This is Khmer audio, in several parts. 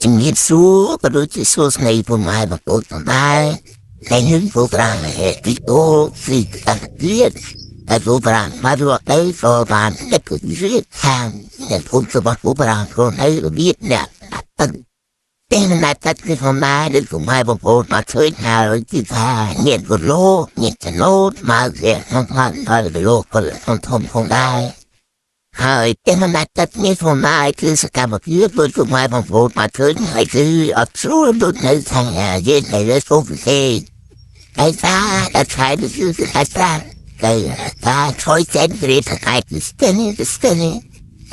ជំរាបសួរក៏ដូចជាសួស្តីពុកម៉ែបងប្អូនទាំងឡាយដែលនឹងពូប្រាំងទីអូទីតាទៀតតែពូប្រាំងមករកទៅក៏បានតែគឺរៀបខាងតែពូរបស់ពូប្រាំងខ្លួនឲ្យរបៀបនេះតែតែតែគឺខ្ញុំដែរដូចពុកម៉ែបងប្អូនមកជួយហើយទីថាញាតក៏លោញាតទៅលោមកវាក្នុងខាងហើយលោកក៏ធំផងដែរហើយតែមិនតែទឹកនេះផងដែរគឺសកម្មភាពដូចពុកម៉ែបងប្អូនមកជួយហើយគឺអត់ស្រួលដូចនៅខាងយើងនៅលើសូហ្វេតែថាតែឆ្លៃទៅគឺតែប្រាតែថាជួយចេញពីថៃទៅស្ទើរ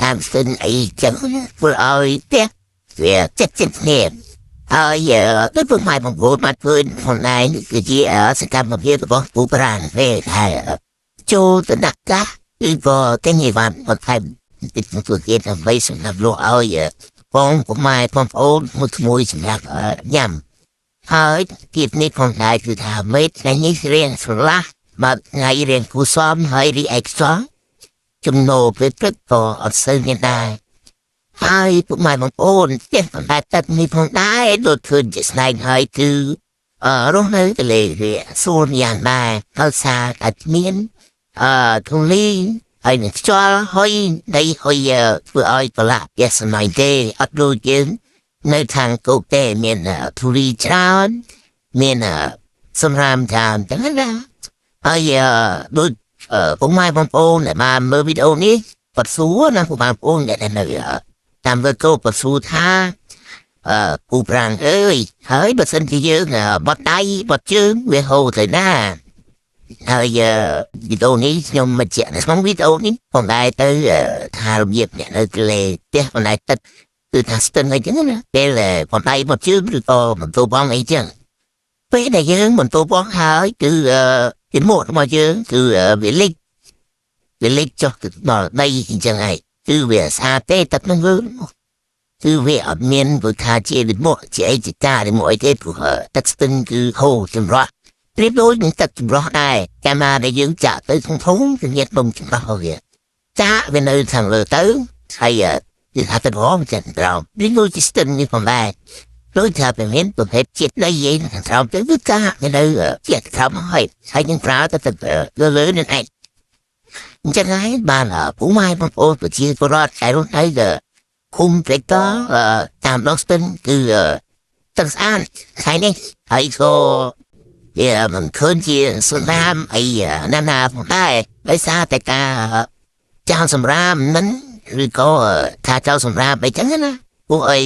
តាមស្ទើរអីចឹងព្រោះឲ្យតែវាចិត្តនេះហើយដូចពុកម៉ែបងប្អូនមកជួយផងដែរគឺជាសកម្មភាពរបស់ពូប្រាណពេលហើយចូលទៅដាក់កាគឺក៏តែនេះបានមកថែមតិចទៅទៀតដើម្បីសម្រាប់លោកឲ្យបងពុកម៉ែបងប្អូនមួយសម្រាប់ញ៉ាំហើយទៀតនេះផងដែរគឺថាមេថ្ងៃនេះរៀនស្រឡះមកថ្ងៃរៀនគូសំហើយរីអេកសងចំណូលពេលព្រឹកក៏អត់សូវមានដែរហើយពុកម៉ែបងប្អូនចេះប៉ុន្តែទឹកនេះផងដែរដូចឃើញជាស្នែងហើយគឺរស់នៅទលេវាសួនយ៉ាងដែរហើយសារតែមានធូលីហើយនឹងខ្យល់ហើយដីហើយធ្វើឲ្យប្រឡាក់ជាស្នៃទេអត់ដូចយើងនៅខាងកូកទេមានធូលីច្រើនមានសម្រាមច្រើនចឹងណាហើយដូចពុកម៉ែបងប្អូនដែលបានមើលវីដេអូនេះបទសួរណាពុកម៉ែបងប្អូនដែលនៅតាមលើកោបទសួរថាពូប្រាំងអើយហើយបើសិនជាយើងបត់ដៃបត់ជើងវាហូរទៅណាហើយវីដេអូនេះខ្ញុំមិនជាក្នុងវីដេអូនេះផងដែរទៅថារបៀបអ្នកនៅទលេផ្ទះប៉ុន្តែទឹកគឺថាស្ទឹងអីចឹងណាពេលប៉ុន្តែមកជឿឬក៏បន្ទោបងអីចឹងពេលដែលយើងបន្ទោបងហើយគឺទីមករបស់យើងគឺវាលិចចុះទៅដល់ដីអញ្ចឹងហើយគឺវាស្អាតទេទឹកនឹងគឺវាអត់មានព្រោះថាជាលិចមកជាអីជាតាឬមកអីទេព្រោះទឹកស្ទឹងគឺហូរចម្រោះប្រៀបដូចនឹងទឹកចម្រោះដែរកាលណាដែលយើងចាក់ទៅធំគឺញាតនំចម្រោះវាចាក់វានៅខាងលើទៅហើយគឺថាទៅរងចិត្តត្រង់នេះដូចជាស្ទឹងនេះផងដែរដូចថាវាមានប្រភេទជាតិដីឯងខាងក្រោមទៅគឺចាក់វានៅជាតិក្រោមហើយនឹងប្រើទៅទឹកលើនឹងឯងអញ្ចឹងហើយបានពុកម៉ែបងប្អូនប្រជាពលរដ្ឋចែករស់នៅឃុំព្រែកតតាមដងស្ទឹងគឺទឹកស្អាតថ្ងៃនេះហើយក៏វាមិនឃើញជាស្នាមអីណាផងដែរដោយសារតែការចោលសម្រាមមិនឬក៏ថាចោលសម្រាមអីចឹងណាពួកអី